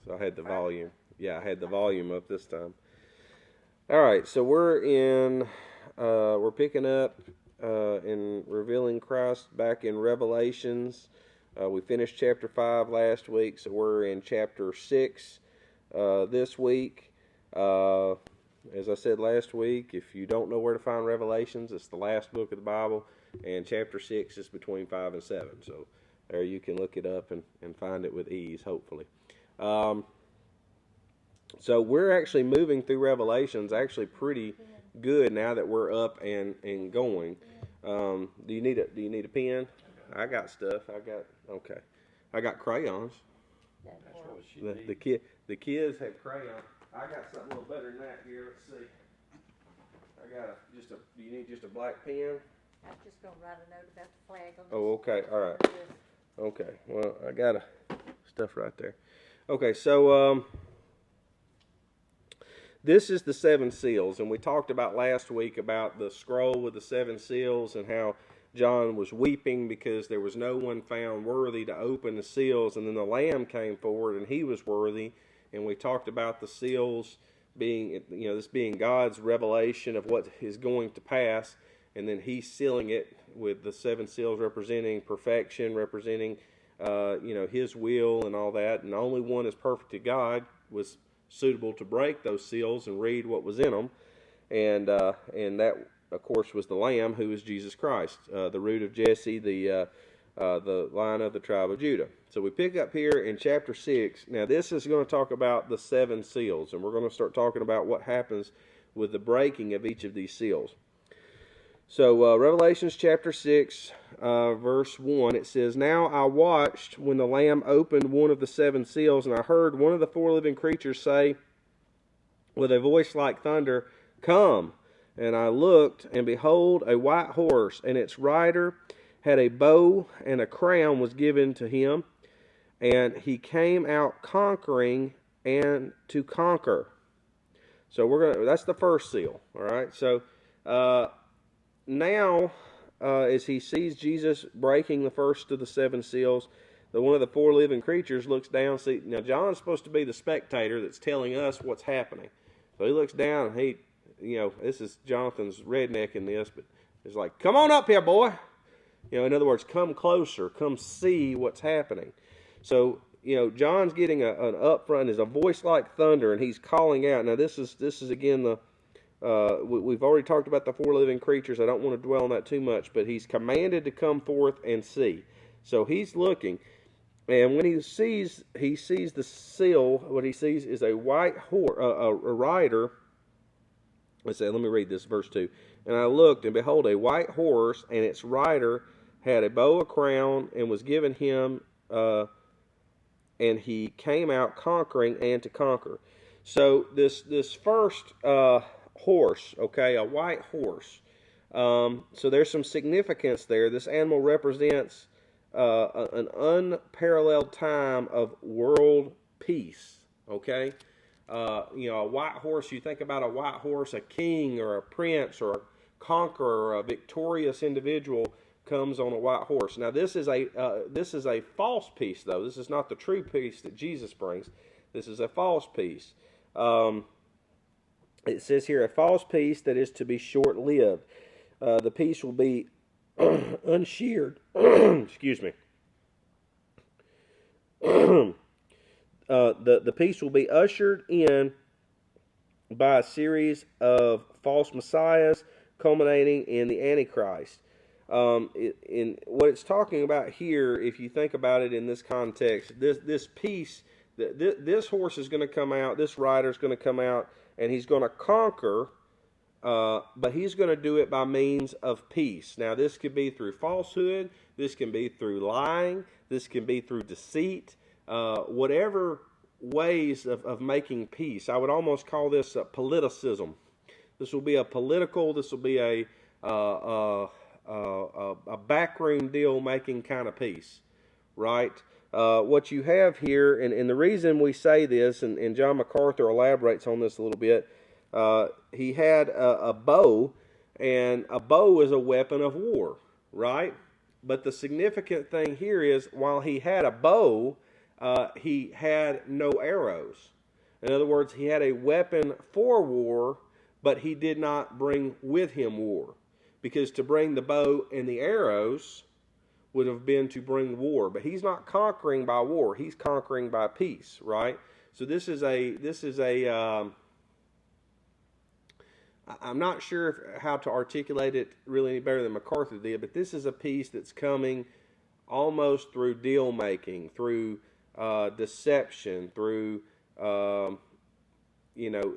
So I had the volume. Yeah, I had the volume up this time. All right, so we're picking up in revealing Christ back in Revelations. We finished chapter 5 last week, so we're in chapter 6 this week. As I said last week, if you don't know where to find Revelations, it's the last book of the Bible, and chapter 6 is between 5 and 7. So there you can look it up and find it with ease, hopefully. So we're actually moving through Revelations actually pretty good now that we're up and going. Do you need a pen? I got stuff. I got crayons. The kids have crayons. I got something a little better than that here. Let's see. I got do you need just a black pen? I'm just going to write a note about the flag on this. Oh, okay. All right. Okay. Well, I got stuff right there. Okay, so this is the 7 seals, and we talked about last week about the scroll with the 7 seals and how John was weeping because there was no one found worthy to open the seals, and then the Lamb came forward and he was worthy, and we talked about the seals being, this being God's revelation of what is going to pass, and then he's sealing it with the 7 seals representing perfection, representing, his will and all that, and only one is perfect to God was suitable to break those seals and read what was in them, and that, of course, was the Lamb, who is Jesus Christ, the root of Jesse, the line of the tribe of Judah. So we pick up here in chapter 6. Now this is going to talk about the 7 seals, and we're going to start talking about what happens with the breaking of each of these seals. So Revelations chapter 6, verse 1, it says, "Now I watched when the Lamb opened one of the 7 seals, and I heard one of the 4 living creatures say with a voice like thunder, 'Come!' And I looked, and behold, a white horse, and its rider had a bow, and a crown was given to him, and he came out conquering and to conquer." So that's the first seal, all right? So now, as he sees Jesus breaking the first of the 7 seals, one of the 4 living creatures looks down. See, now John's supposed to be the spectator that's telling us what's happening. So he looks down, and this is Jonathan's redneck in this, but it's like, "Come on up here, boy." In other words, come closer, come see what's happening. So, John's getting an upfront, is a voice like thunder, and he's calling out. Now, this is again we've already talked about the 4 living creatures. I don't want to dwell on that too much, but he's commanded to come forth and see. So he's looking, and when he sees the seal, what he sees is a white horse, a rider. Let me read this, verse 2. "And I looked, and behold, a white horse, and its rider had a bow, a crown, and was given him, and he came out conquering and to conquer." So this first horse, okay, a white horse. So there's some significance there. This animal represents an unparalleled time of world peace, okay? A white horse, you think about a white horse, a king or a prince or a conqueror, a victorious individual comes on a white horse. Now this is a false peace, though. This is not the true peace that Jesus brings. This is a false peace. It says here, a false peace that is to be short-lived. The peace will be unsheared. Excuse me. The peace will be ushered in by a series of false messiahs, culminating in the Antichrist. In what it's talking about here, if you think about it in this context, this peace, this horse is going to come out, this rider is going to come out, and he's going to conquer, but he's going to do it by means of peace. Now, this could be through falsehood, this can be through lying, this can be through deceit, whatever ways of making peace. I would almost call this a politicism. This will be a political, this will be a backroom deal making kind of peace, right? What you have here, and the reason we say this, and John MacArthur elaborates on this a little bit, he had a bow, and a bow is a weapon of war, right? But the significant thing here is, while he had a bow, he had no arrows. In other words, he had a weapon for war, but he did not bring with him war. Because to bring the bow and the arrows would have been to bring war. But he's not conquering by war. He's conquering by peace, right? So this is I'm not sure how to articulate it really any better than MacArthur did, but this is a peace that's coming almost through deal making, through deception, through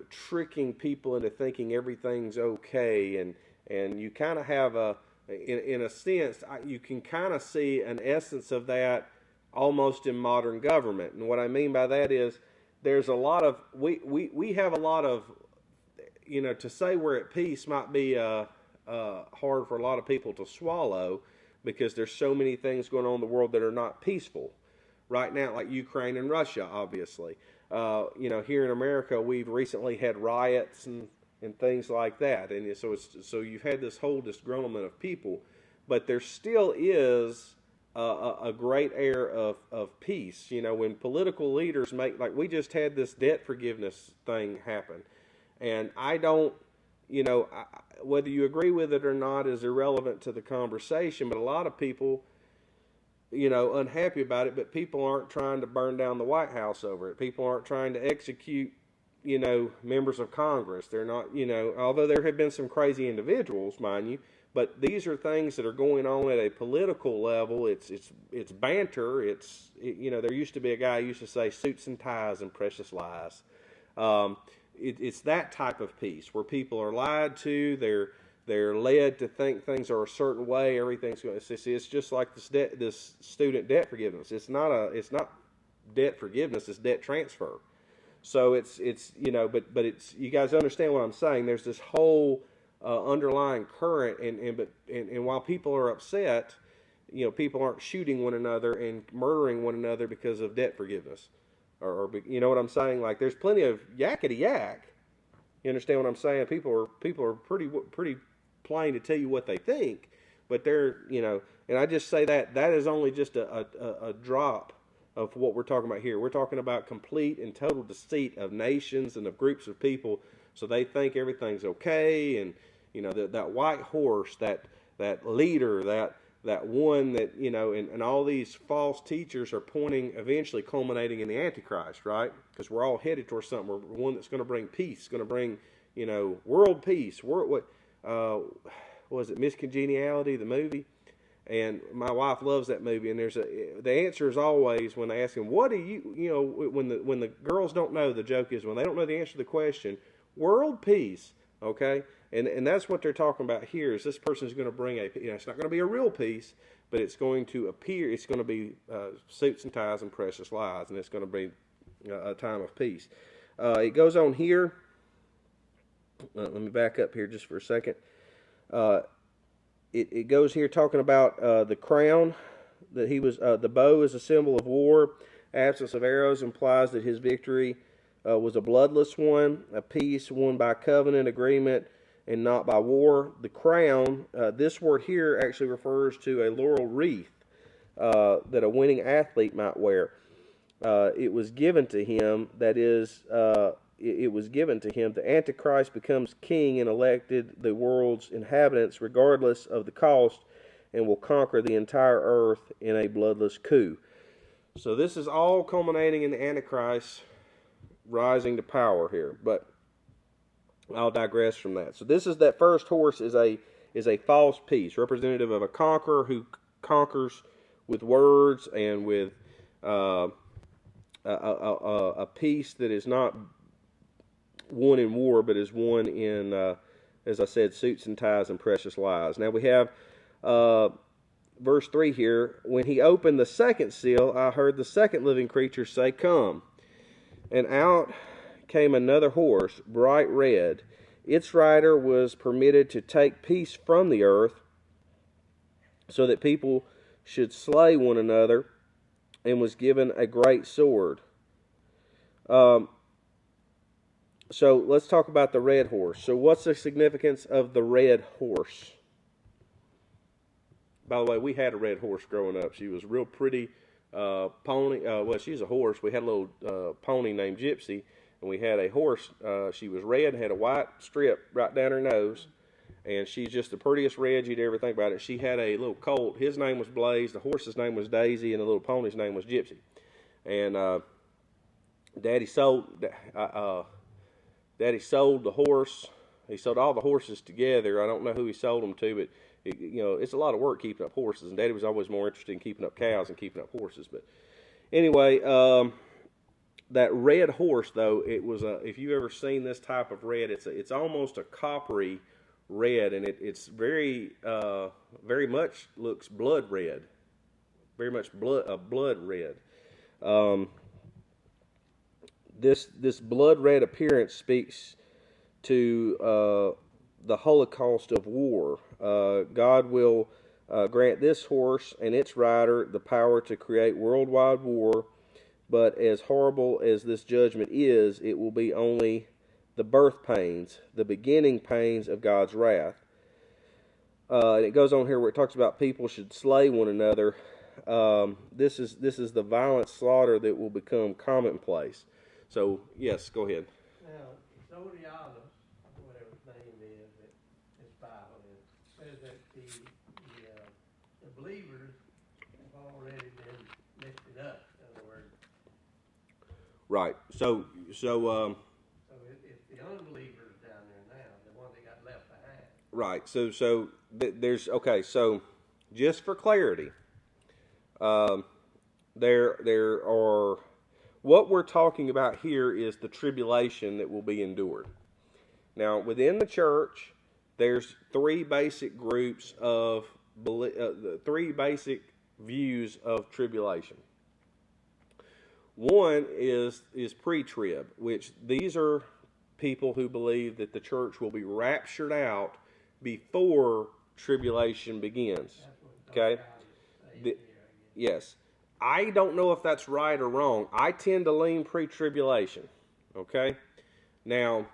tricking people into thinking everything's okay, and you kind of have in a sense, you can kind of see an essence of that almost in modern government. And what I mean by that is there's a lot of we have a lot of, to say we're at peace might be hard for a lot of people to swallow, because there's so many things going on in the world that are not peaceful right now, like Ukraine and Russia, obviously. Here in America, we've recently had riots and things like that, and so you've had this whole disgruntlement of people, but there still is a great air of peace. When political leaders like we just had this debt forgiveness thing happen, and I don't, whether you agree with it or not is irrelevant to the conversation, but a lot of people, unhappy about it, but people aren't trying to burn down the White House over it. People aren't trying to execute, members of Congress. They're not, although there have been some crazy individuals, mind you, but these are things that are going on at a political level. It's banter. There used to be a guy who used to say suits and ties and precious lies. It's that type of peace where people are lied to. They're led to think things are a certain way. Everything's going. It's just like this student debt forgiveness. It's not debt forgiveness. It's debt transfer. So it's but it's, you guys understand what I'm saying. There's this whole underlying current, and while people are upset, people aren't shooting one another and murdering one another because of debt forgiveness, or you know what I'm saying? Like there's plenty of yakety yak. You understand what I'm saying? People are pretty plain to tell you what they think, but they're and I just say that is only just a drop of what we're talking about here. We're talking about complete and total deceit of nations and of groups of people, so they think everything's okay, and that white horse, that leader, that one that and all these false teachers are pointing, eventually culminating in the Antichrist, right? Because we're all headed towards something. We're one that's going to bring peace, going to bring world peace. What was it, Miss Congeniality, the movie? And my wife loves that movie. And the answer is always, when they ask him, what do you when the girls don't know, the joke is when they don't know the answer to the question, world peace, okay? And that's what they're talking about here, is this person is going to bring it's not going to be a real peace, but it's going to appear, it's going to be suits and ties and precious lies, and it's going to be a time of peace. It goes on here. Let me back up here just for a second. It goes here talking about the crown, that he was, the bow is a symbol of war. Absence of arrows implies that his victory was a bloodless one, a peace won by covenant agreement and not by war. The crown, this word here actually refers to a laurel wreath that a winning athlete might wear. It was given to him, that is, it was given to him. The Antichrist becomes king and elected the world's inhabitants regardless of the cost, and will conquer the entire earth in a bloodless coup. So this is all culminating in the Antichrist rising to power here, but I'll digress from that. So this is, that first horse is a false peace, representative of a conqueror who conquers with words and with a peace that is not won in war, but is won in, as I said, suits and ties and precious lies. Now we have verse 3 here. When he opened the second seal, I heard the second living creature say, "Come." And out came another horse, bright red. Its rider was permitted to take peace from the earth, so that people should slay one another, and was given a great sword. So let's talk about the red horse. So what's the significance of the red horse? By the way, we had a red horse growing up. She was real pretty, pony. Well, she's a horse. We had a little pony named Gypsy, and we had a horse. She was red, had a white strip right down her nose, and she's just the prettiest red you'd ever think about it. She had a little colt. His name was Blaze. The horse's name was Daisy, and the little pony's name was Gypsy. And Daddy sold the horse. He sold all the horses together. I don't know who he sold them to, but it's a lot of work keeping up horses. And Daddy was always more interested in keeping up cows than keeping up horses. But anyway, that red horse, though, it was if you've ever seen this type of red, it's almost a coppery red, and it's very much looks blood red, very much blood red. This blood red appearance speaks to the Holocaust of war. God will grant this horse and its rider the power to create worldwide war, but as horrible as this judgment is, it will be only the birth pains, the beginning pains of God's wrath. And it goes on here where it talks about people should slay one another. This is the violent slaughter that will become commonplace. So, yes, go ahead. Now, Zodiatus, whatever his name is, that this Bible is, says that the believers have already been lifted up, in other words. Right. So it's the unbelievers down there now, the ones that got left behind. Right. So there's, okay, so just for clarity, there are, what we're talking about here is the tribulation that will be endured. Now, within the church, there's three basic groups of, three basic views of tribulation. One is pre-trib, which these are people who believe that the church will be raptured out before tribulation begins. Okay? Yes. I don't know if that's right or wrong. I tend to lean pre-tribulation. Okay? Now,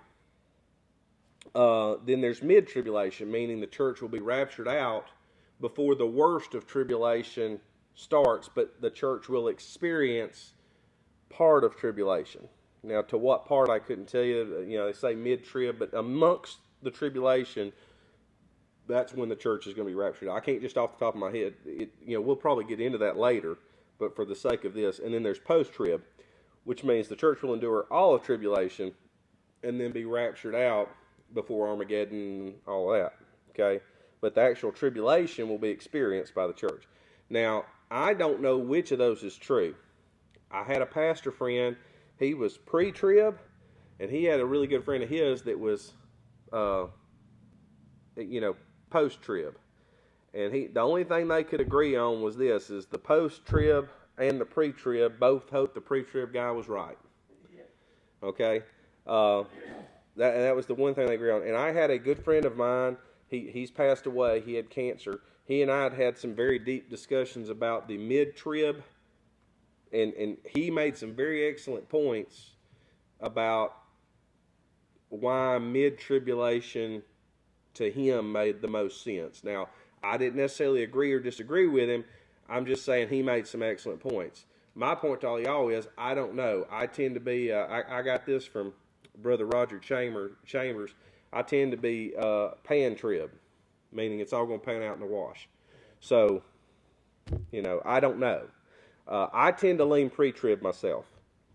then there's mid-tribulation, meaning the church will be raptured out before the worst of tribulation starts, but the church will experience part of tribulation. Now, to what part, I couldn't tell you. They say mid-trib, but amongst the tribulation, that's when the church is going to be raptured. I can't just off the top of my head. We'll probably get into that later, but for the sake of this. And then there's post-trib, which means the church will endure all of tribulation and then be raptured out before Armageddon, all that. Okay? But the actual tribulation will be experienced by the church. Now, I don't know which of those is true. I had a pastor friend. He was pre-trib, and he had a really good friend of his that was, post-trib. And the only thing they could agree on was this, is the post-trib and the pre-trib both hoped the pre-trib guy was right. Okay? That was the one thing they agreed on. And I had a good friend of mine. He's passed away. He had cancer. He and I had some very deep discussions about the mid-trib, and he made some very excellent points about why mid-tribulation to him made the most sense. Now, I didn't necessarily agree or disagree with him. I'm just saying he made some excellent points. My point to all y'all is, I don't know. I tend to be, I got this from Brother Roger Chambers. I tend to be pan-trib, meaning it's all going to pan out in the wash. So, I don't know. I tend to lean pre-trib myself,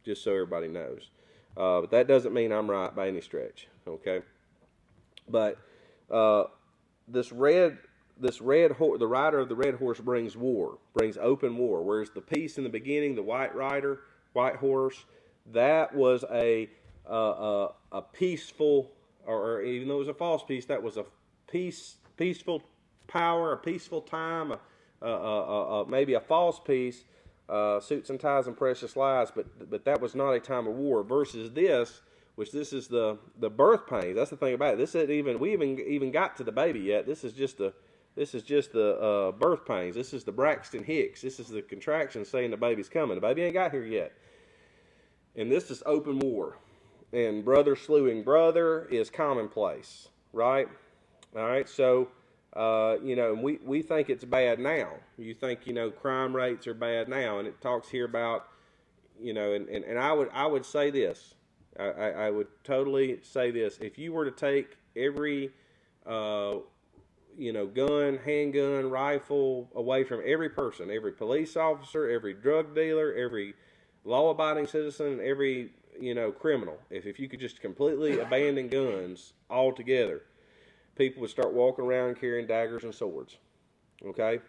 just so everybody knows. But that doesn't mean I'm right by any stretch, okay? But the rider of the red horse brings open war. Whereas the peace in the beginning, the white horse, that was a peaceful, or even though it was a false peace, that was a peaceful power, a peaceful time, maybe a false peace, suits and ties and precious lies, but that was not a time of war. Versus this, which this is the birth pains. That's the thing about it. This isn't even, we even got to the baby yet. This is just the birth pains. This is the Braxton Hicks. This is the contraction saying the baby's coming. The baby ain't got here yet. And this is open war. And brother slewing brother is commonplace, right? All right, so And we think it's bad now. You think, crime rates are bad now, and it talks here about, and I would say this. I would totally say this. If you were to take every, gun, handgun, rifle away from every person, every police officer, every drug dealer, every law-abiding citizen, every, criminal, if you could just completely abandon guns altogether, people would start walking around carrying daggers and swords. Okay?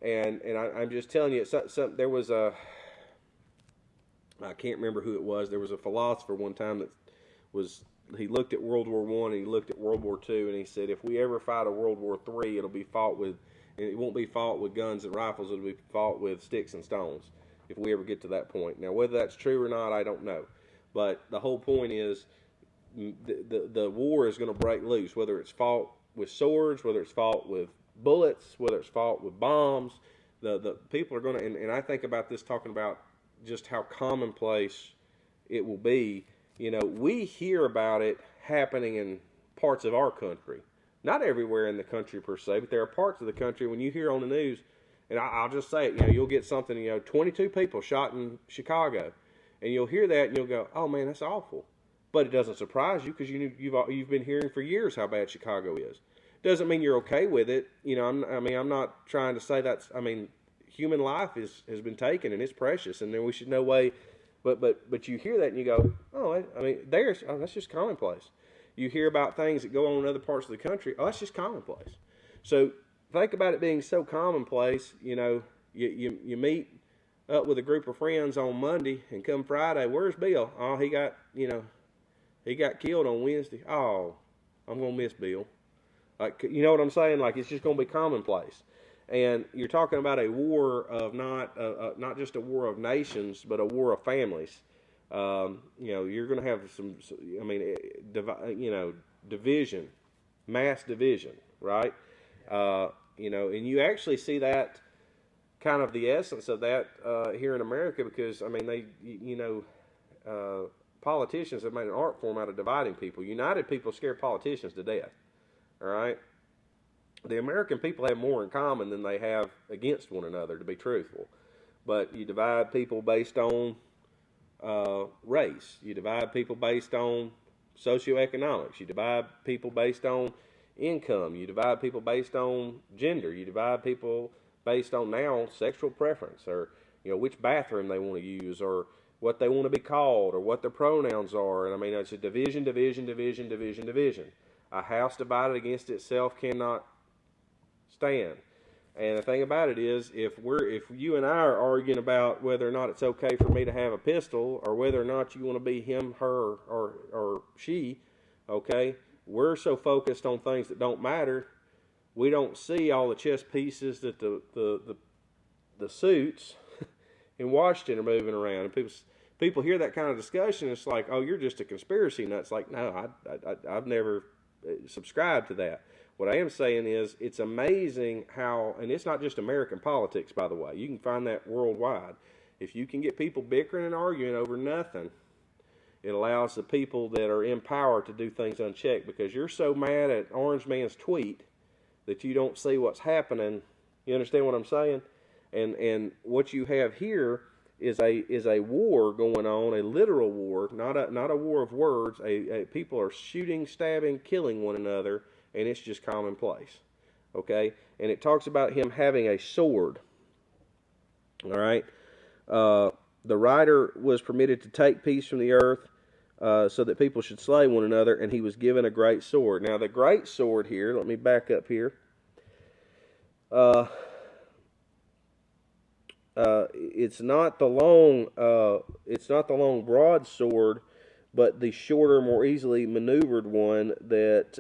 And I'm just telling you, there was I can't remember who it was. There was a philosopher one time he looked at World War I and he looked at World War II, and he said, if we ever fight a World War III, it won't be fought with guns and rifles, it'll be fought with sticks and stones, if we ever get to that point. Now, whether that's true or not, I don't know. But the whole point is, the war is going to break loose, whether it's fought with swords, whether it's fought with bullets, whether it's fought with bombs. The people are going to, and I think about this talking about just how commonplace it will be. We hear about it happening in parts of our country. Not everywhere in the country per se, but there are parts of the country when you hear on the news, and I'll just say it, you'll get something, 22 people shot in Chicago, and you'll hear that and you'll go, oh man, that's awful. But it doesn't surprise you because you've been hearing for years how bad Chicago is. Doesn't mean you're okay with it. I'm not trying to say human life has been taken and it's precious, and then we should no way. But you hear that and you go, oh, that's just commonplace. You hear about things that go on in other parts of the country. Oh, that's just commonplace. So think about it being so commonplace. You meet up with a group of friends on Monday, and come Friday, where's Bill? Oh, he got killed on Wednesday. Oh, I'm gonna miss Bill. Like, you know what I'm saying? Like, it's just gonna be commonplace. And you're talking about a war of not just a war of nations, but a war of families. You're going to have division, mass division, right? And you actually see that kind of the essence of that here in America, because politicians have made an art form out of dividing people. United people scare politicians to death. All right. The American people have more in common than they have against one another, to be truthful. But you divide people based on race. You divide people based on socioeconomics. You divide people based on income. You divide people based on gender. You divide people based on now sexual preference, or which bathroom they want to use, or what they want to be called, or what their pronouns are. And it's a division. A house divided against itself cannot stand. And the thing about it is, if you and I are arguing about whether or not it's okay for me to have a pistol, or whether or not you want to be him, her, or she, okay, we're so focused on things that don't matter, we don't see all the chess pieces that the suits in Washington are moving around. And people hear that kind of discussion, it's like, oh, you're just a conspiracy nut. It's like, no, I've never subscribed to that. What I am saying is, it's amazing how, and it's not just American politics, by the way. You can find that worldwide. If you can get people bickering and arguing over nothing, it allows the people that are in power to do things unchecked, because you're so mad at Orange Man's tweet that you don't see what's happening. You understand what I'm saying? And what you have here is a war going on, a literal war, not a war of words. People are shooting, stabbing, killing one another, and it's just commonplace. Okay? And it talks about him having a sword. All right? The writer was permitted to take peace from the earth, so that people should slay one another, and he was given a great sword. Now, the great sword here, let me back up here. It's not the long broadsword, but the shorter, more easily maneuvered one. That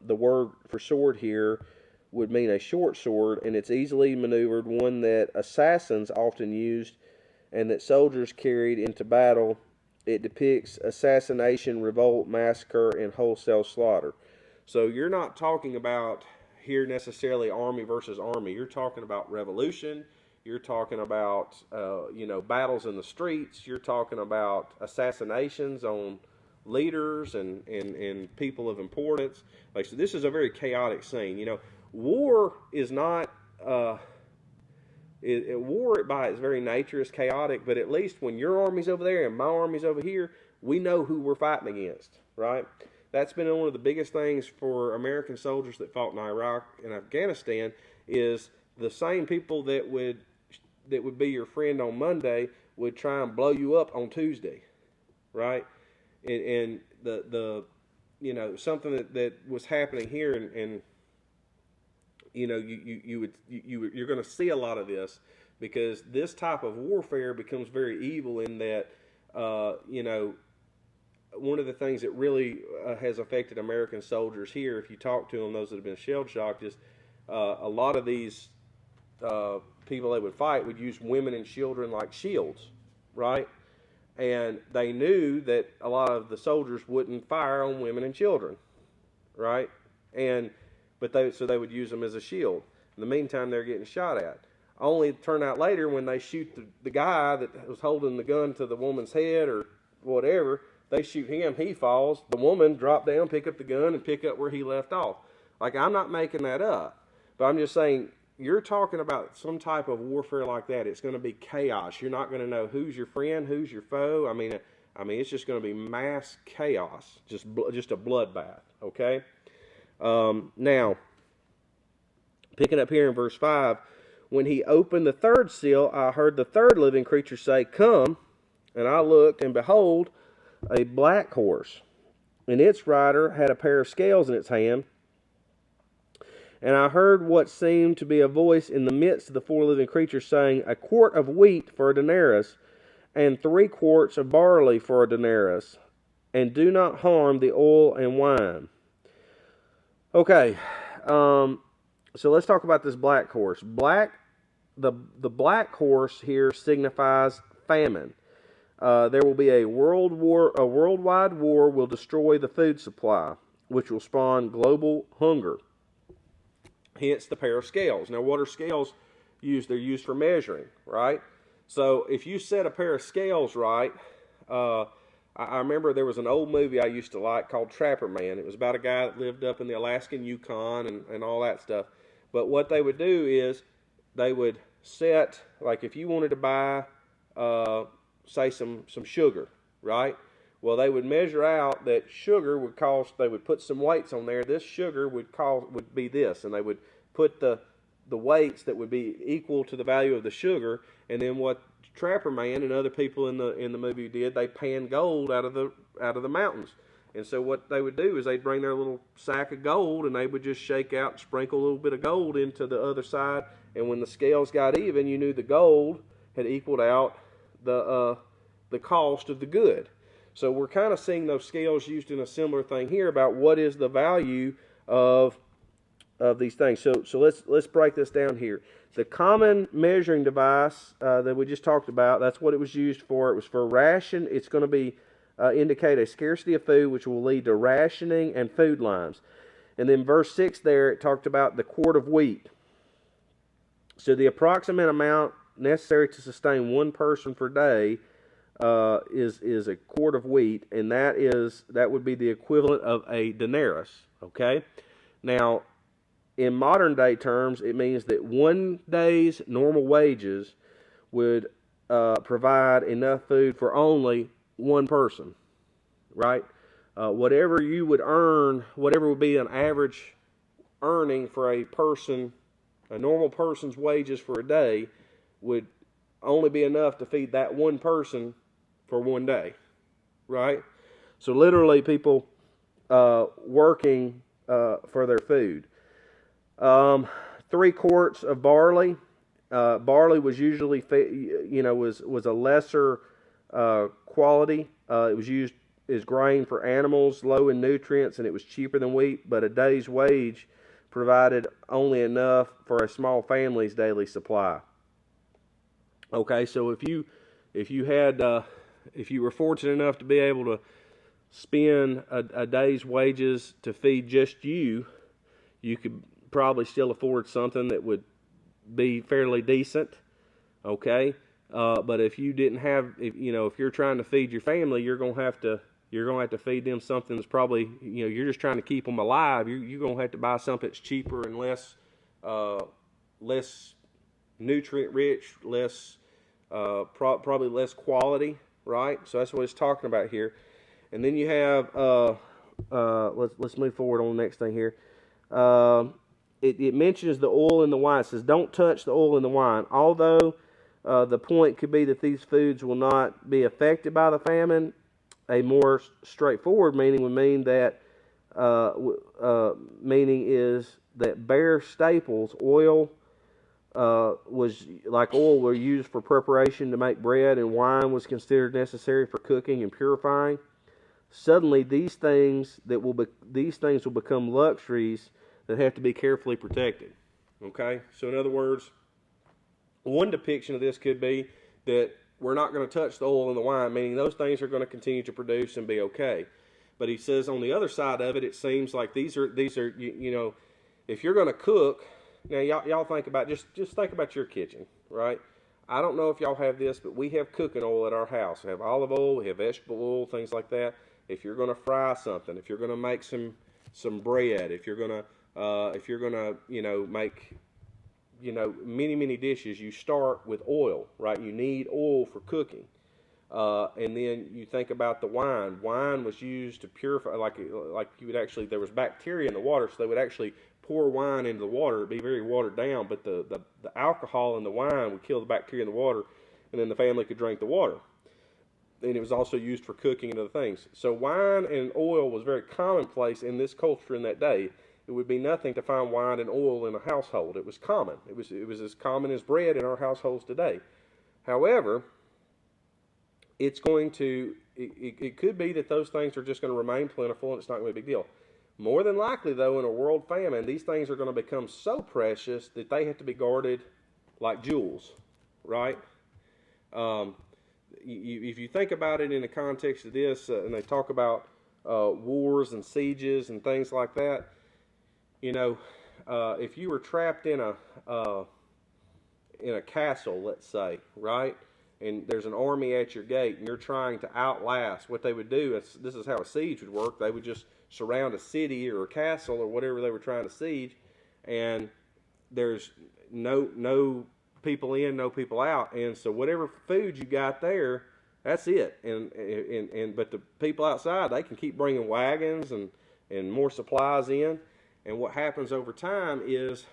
the word for sword here would mean a short sword, and it's easily maneuvered, one that assassins often used, and that soldiers carried into battle. It depicts assassination, revolt, massacre, and wholesale slaughter. So you're not talking about here necessarily army versus army. You're talking about revolution. You're talking about, battles in the streets. You're talking about assassinations on leaders and people of importance. So this is a very chaotic scene. war is not. War by its very nature is chaotic, but at least when your army's over there and my army's over here, we know who we're fighting against, right? That's been one of the biggest things for American soldiers that fought in Iraq and Afghanistan, is the same people that would be your friend on Monday would try and blow you up on Tuesday, right? And the something that was happening here, and you're going to see a lot of this, because this type of warfare becomes very evil in that, one of the things that really has affected American soldiers here, if you talk to them, those that have been shell-shocked, is a lot of these people they would fight would use women and children like shields, right? And they knew that a lot of the soldiers wouldn't fire on women and children, right? So they would use them as a shield. In the meantime, they're getting shot at. Only to turn out later, when they shoot the guy that was holding the gun to the woman's head or whatever, they shoot him, he falls, the woman drop down, pick up the gun, and pick up where he left off. Like, I'm not making that up, but I'm just saying, you're talking about some type of warfare like that. It's going to be chaos. You're not going to know who's your friend, who's your foe. I mean, it's just going to be mass chaos, just a bloodbath, okay? Now, picking up here in verse 5, when he opened the third seal, I heard the third living creature say, "Come," and I looked, and behold, a black horse, and its rider had a pair of scales in its hand. And I heard what seemed to be a voice in the midst of the four living creatures saying, "A quart of wheat for a denarius, and 3 quarts of barley for a denarius, and do not harm the oil and wine." Okay, so let's talk about this black horse. The black horse here signifies famine. There will be a worldwide war will destroy the food supply, which will spawn global hunger. Hence the pair of scales. Now, what are scales used? They're used for measuring, right? So if you set a pair of scales right, I remember there was an old movie I used to like called Trapper Man. It was about a guy that lived up in the Alaskan Yukon and all that stuff. But what they would do is they would set, like if you wanted to buy, say some sugar, right? Well, they would measure out that sugar would cost, they would put some weights on there. This sugar would be this, and they would put the weights that would be equal to the value of the sugar. And then what Trapper Man and other people in the movie did, they panned gold out of the mountains. And so what they would do is they'd bring their little sack of gold, and they would just shake out, sprinkle a little bit of gold into the other side. And when the scales got even, you knew the gold had equaled out the cost of the good. So we're kind of seeing those scales used in a similar thing here about what is the value of these things. So let's break this down here. The common measuring device that we just talked about, that's what it was used for. It was for ration. It's going to be indicate a scarcity of food, which will lead to rationing and food lines. And then verse 6 there, it talked about the quart of wheat. So the approximate amount necessary to sustain one person per day is a quart of wheat, and that would be the equivalent of a denarius. Okay, now in modern day terms, it means that one day's normal wages would provide enough food for only one person, right? Whatever you would earn, whatever would be an average earning for a person, a normal person's wages for a day, would only be enough to feed that one person for one day, right? So literally people working for their food. 3 quarts of barley. Barley was usually, was a lesser quality. It was used as grain for animals, low in nutrients, and it was cheaper than wheat. But a day's wage provided only enough for a small family's daily supply. Okay, so if you were fortunate enough to be able to spend a day's wages to feed just you could probably still afford something that would be fairly decent. Okay, but if you didn't have, if you're trying to feed your family, you're going to have to you're going to have to feed them something that's probably, you're just trying to keep them alive. You're going to have to buy something that's cheaper and less nutrient rich, probably less quality, right? So that's what it's talking about here. And then you have, let's move forward on the next thing here. It mentions the oil and the wine. It says, don't touch the oil and the wine. Although the point could be that these foods will not be affected by the famine, a more straightforward meaning would mean that, meaning is that bare staples, oil, oil were used for preparation to make bread, and wine was considered necessary for cooking and purifying. Suddenly, these things will become luxuries that have to be carefully protected. Okay, so in other words, one depiction of this could be that we're not going to touch the oil and the wine, meaning those things are going to continue to produce and be okay. But he says on the other side of it, it seems like these are if you're going to cook. Now, y'all think about, just think about your kitchen, right? I don't know if y'all have this, but we have cooking oil at our house. We have olive oil, we have vegetable oil, things like that. If you're going to fry something, if you're going to make some bread, if you're going to make many dishes, you start with oil, right? You need oil for cooking. And then you think about the wine. Wine was used to purify, like you would actually, there was bacteria in the water, so they would actually pour wine into the water. It'd be very watered down, but the alcohol in the wine would kill the bacteria in the water, and then the family could drink the water. And it was also used for cooking and other things. So wine and oil was very commonplace in this culture in that day. It would be nothing to find wine and oil in a household. It was common. It was as common as bread in our households today. However, it could be that those things are just going to remain plentiful and it's not going to be a big deal. More than likely, though, in a world famine, these things are going to become so precious that they have to be guarded like jewels, right? If you think about it in the context of this, and they talk about wars and sieges and things like that, if you were trapped in a castle, let's say, right, and there's an army at your gate, and you're trying to outlast, what they would do, this is how a siege would work, they would just surround a city or a castle or whatever they were trying to siege, and there's no people in, no people out, and so whatever food you got there, that's it. But the people outside, they can keep bringing wagons and more supplies in, and what happens over time is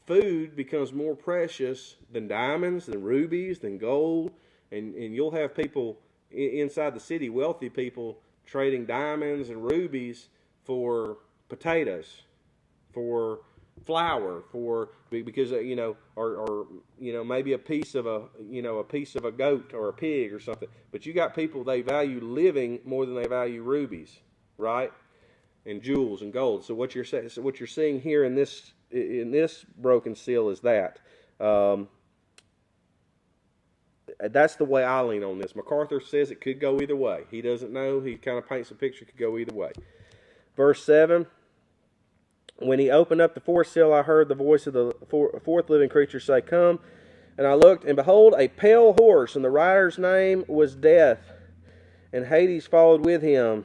food becomes more precious than diamonds, than rubies, than gold, and you'll have people inside the city, wealthy people, trading diamonds and rubies for potatoes, for flour, because or maybe a piece of a goat or a pig or something. But you got people, they value living more than they value rubies, right? And jewels and gold. So what you're seeing here in this broken seal is that. That's the way I lean on this. MacArthur says it could go either way. He doesn't know. He kind of paints a picture. It could go either way. Verse 7. When he opened up the fourth seal, I heard the voice of the fourth living creature say, "Come." And I looked, and behold, a pale horse, and the rider's name was Death, and Hades followed with him.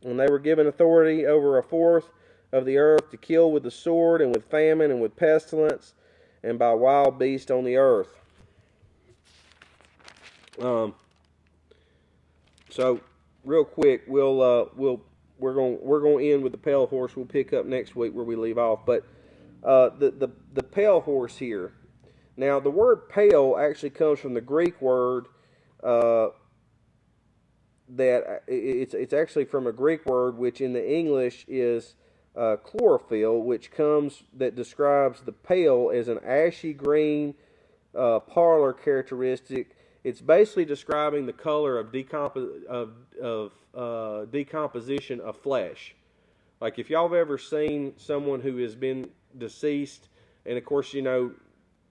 And they were given authority over a fourth of the earth to kill with the sword, and with famine, and with pestilence, and by wild beasts on the earth. So real quick, we're going to end with the pale horse. We'll pick up next week where we leave off. But the pale horse here. Now the word pale actually comes from the Greek word that it's actually from a Greek word which in the English is chlorophyll, that describes the pale as an ashy green parlor characteristic. It's basically describing the color of decomposition of flesh. Like if y'all have ever seen someone who has been deceased, and of course,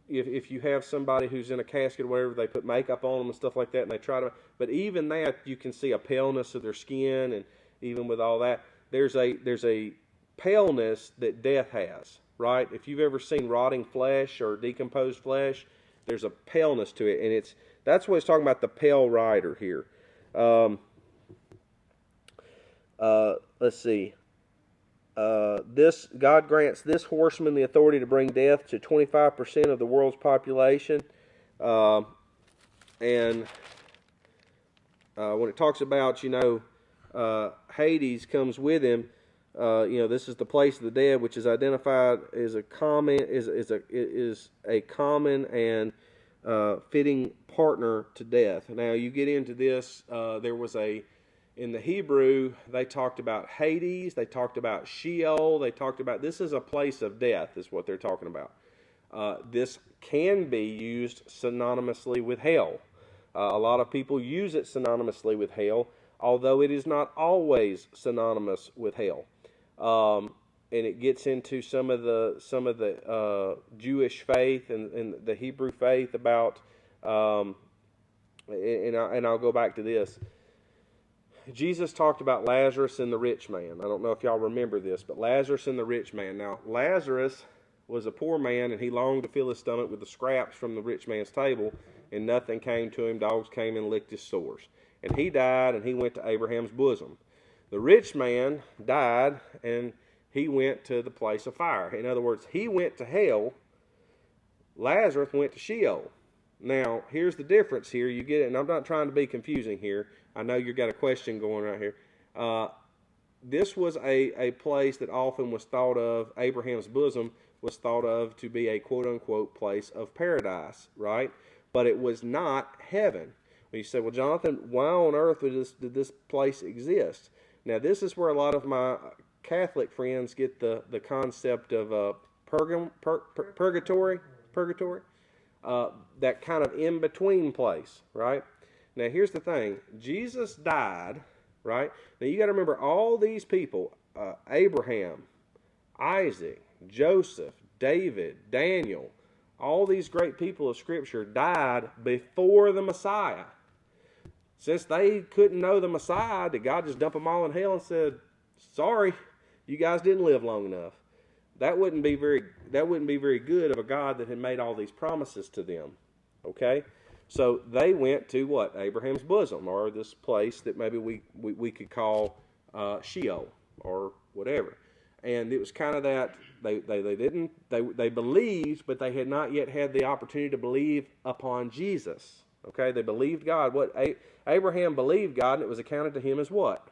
if you have somebody who's in a casket or whatever, they put makeup on them and stuff like that, and they try to, but even that, you can see a paleness of their skin, and even with all that, there's a paleness that death has, right? If you've ever seen rotting flesh or decomposed flesh, there's a paleness to it, and that's what it's talking about, the pale rider here. Let's see. This God grants this horseman the authority to bring death to 25% of the world's population, and when it talks about Hades comes with him, this is the place of the dead, which is identified as a common and fitting partner to death. Now you get into this. There was in the Hebrew, they talked about Hades, they talked about Sheol, they talked about, this is a place of death, is what they're talking about. This can be used synonymously with hell. A lot of people use it synonymously with hell, although it is not always synonymous with hell. And it gets into some of the Jewish faith and the Hebrew faith about, and I'll go back to this. Jesus talked about Lazarus and the rich man. I don't know if y'all remember this, but Lazarus and the rich man. Now, Lazarus was a poor man, and he longed to fill his stomach with the scraps from the rich man's table, and nothing came to him. Dogs came and licked his sores. And he died, and he went to Abraham's bosom. The rich man died, and he went to the place of fire. In other words, he went to hell. Lazarus went to Sheol. Now, here's the difference here. You get it, and I'm not trying to be confusing here. I know you've got a question going right here. This was a place that often was thought of, Abraham's bosom was thought of to be a quote-unquote place of paradise, right? But it was not heaven. You say, well, Jonathan, why on earth did this place exist? Now, this is where a lot of my Catholic friends get the concept of purgatory, that kind of in-between place, right? Now, here's the thing. Jesus died, right? Now, you got to remember all these people, Abraham, Isaac, Joseph, David, Daniel, all these great people of Scripture died before the Messiah. Since they couldn't know the Messiah, did God just dump them all in hell and said, sorry, you guys didn't live long enough? That wouldn't be very good of a God that had made all these promises to them. Okay? So they went to what? Abraham's bosom, or this place that maybe we could call Sheol or whatever. And it was kind of that they believed, but they had not yet had the opportunity to believe upon Jesus. Okay, they believed God. What Abraham believed God, and it was accounted to him as what?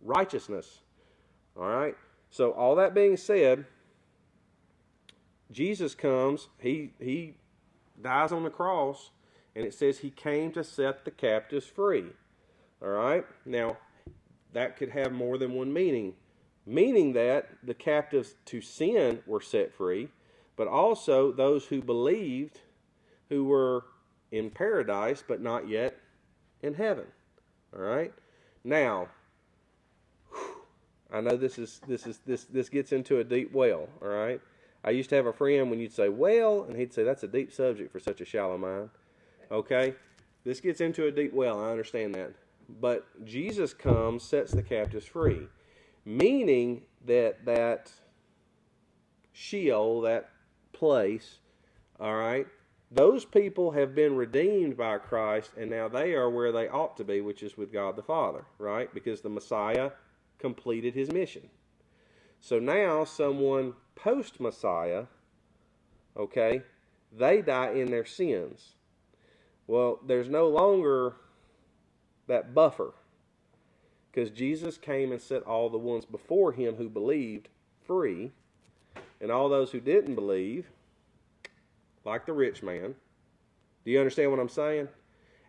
Righteousness. All right. So all that being said, Jesus comes. He dies on the cross. And it says he came to set the captives free. All right? Now, that could have more than one meaning. Meaning that the captives to sin were set free, but also those who believed, who were in paradise, but not yet in heaven. All right? Now, I know this gets into a deep well. All right? I used to have a friend when you'd say, well, and he'd say, that's a deep subject for such a shallow mind. Okay, this gets into a deep well, I understand that. But Jesus comes, sets the captives free, meaning that Sheol, that place, all right, those people have been redeemed by Christ, and now they are where they ought to be, which is with God the Father, right? Because the Messiah completed his mission. So now someone post-Messiah, okay, they die in their sins. Well, there's no longer that buffer, because Jesus came and set all the ones before him who believed free, and all those who didn't believe, like the rich man. Do you understand what I'm saying?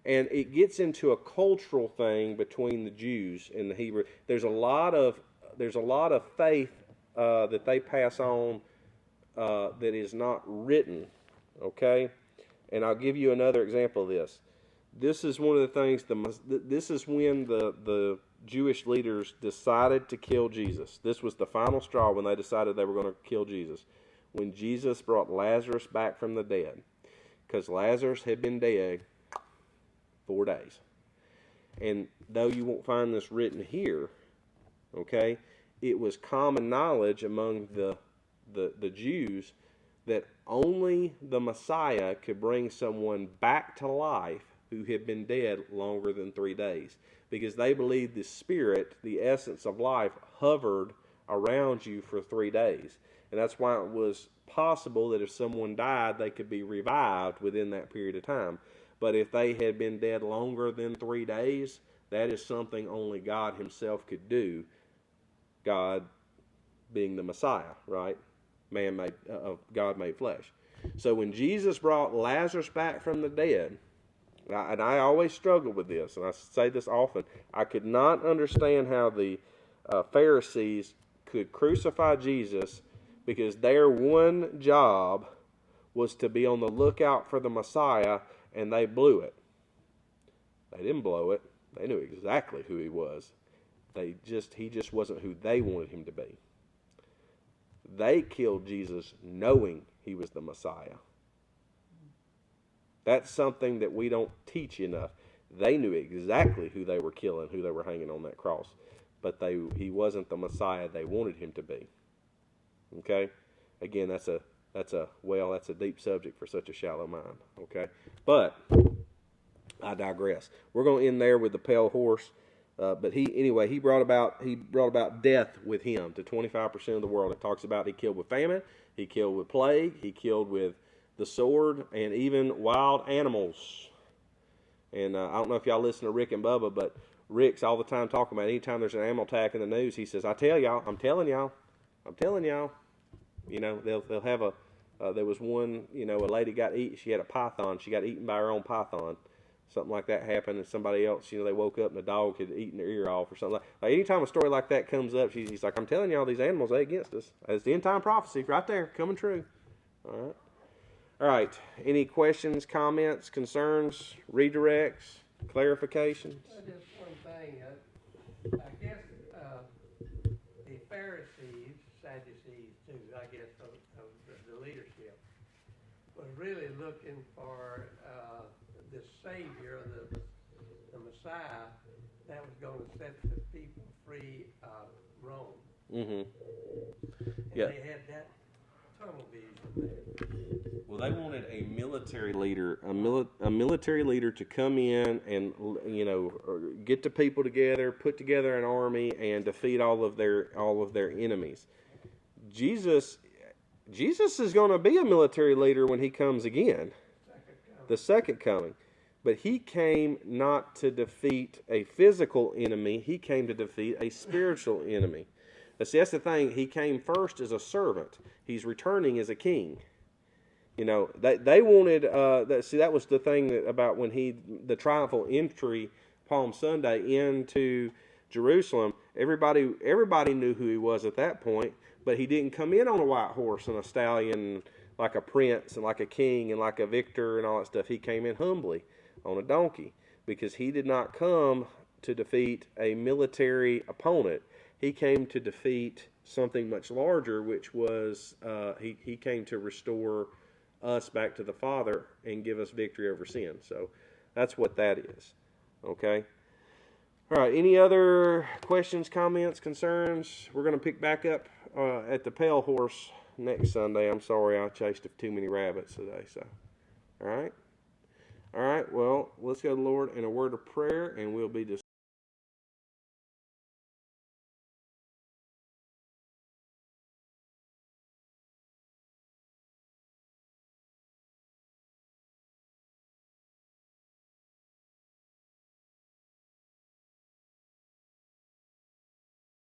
And it gets into a cultural thing between the Jews and the Hebrew. There's a lot of faith that they pass on that is not written. Okay. And I'll give you another example of this. This is one of the things, this is when the Jewish leaders decided to kill Jesus. This was the final straw when they decided they were going to kill Jesus. When Jesus brought Lazarus back from the dead. Because Lazarus had been dead 4 days. And though you won't find this written here, okay, it was common knowledge among the Jews that only the Messiah could bring someone back to life who had been dead longer than 3 days. because they believed the Spirit, the essence of life, hovered around you for 3 days. And that's why it was possible that if someone died, they could be revived within that period of time. But if they had been dead longer than 3 days, that is something only God himself could do. God being the Messiah, right? God made flesh. So when Jesus brought Lazarus back from the dead, and I always struggle with this, and I say this often, I could not understand how the Pharisees could crucify Jesus because their one job was to be on the lookout for the Messiah, and they blew it. They didn't blow it. They knew exactly who he was. He just wasn't who they wanted him to be. They killed Jesus knowing he was the Messiah. That's something that we don't teach enough. They knew exactly who they were killing, who they were hanging on that cross. But he wasn't the Messiah they wanted him to be. Okay? Again, that's a deep subject for such a shallow mind. Okay? But I digress. We're going to end there with the pale horse. But he brought about death with him to 25% of the world. It talks about he killed with famine, he killed with plague, he killed with the sword, and even wild animals. And I don't know if y'all listen to Rick and Bubba, but Rick's all the time talking about anytime there's an animal attack in the news, he says, I'm telling y'all. You know, they'll have there was one, a lady she had a python, she got eaten by her own python. Something like that happened, and somebody else, they woke up and the dog had eaten their ear off or something. Like anytime a story like that comes up, he's like, I'm telling you, all these animals, they against us. It's the end time prophecy right there, coming true. All right. Any questions, comments, concerns, redirects, clarifications? Just one thing. I guess the Pharisees, Sadducees too, I guess, of the leadership, was really looking for the Savior, the Messiah, that was going to set the people free of Rome. Mm-hmm. And Yeah. they had that tunnel vision there. Well, they wanted a military leader, a military leader to come in and get the people together, put together an army, and defeat all of their enemies. Jesus is going to be a military leader when he comes again, the second coming. But he came not to defeat a physical enemy. He came to defeat a spiritual enemy. But see, that's the thing. He came first as a servant. He's returning as a king. They wanted. That was the thing about when the triumphal entry, Palm Sunday, into Jerusalem. Everybody knew who he was at that point. But he didn't come in on a white horse and a stallion like a prince and like a king and like a victor and all that stuff. He came in humbly on a donkey, because he did not come to defeat a military opponent. He came to defeat something much larger, which was he came to restore us back to the Father and give us victory over sin. So that's what that is. Okay? All right, any other questions, comments, concerns? We're going to pick back up at the pale horse next Sunday. I'm sorry I chased too many rabbits today. So, all right? All right, well, let's go to the Lord in a word of prayer, and we'll be dismissed.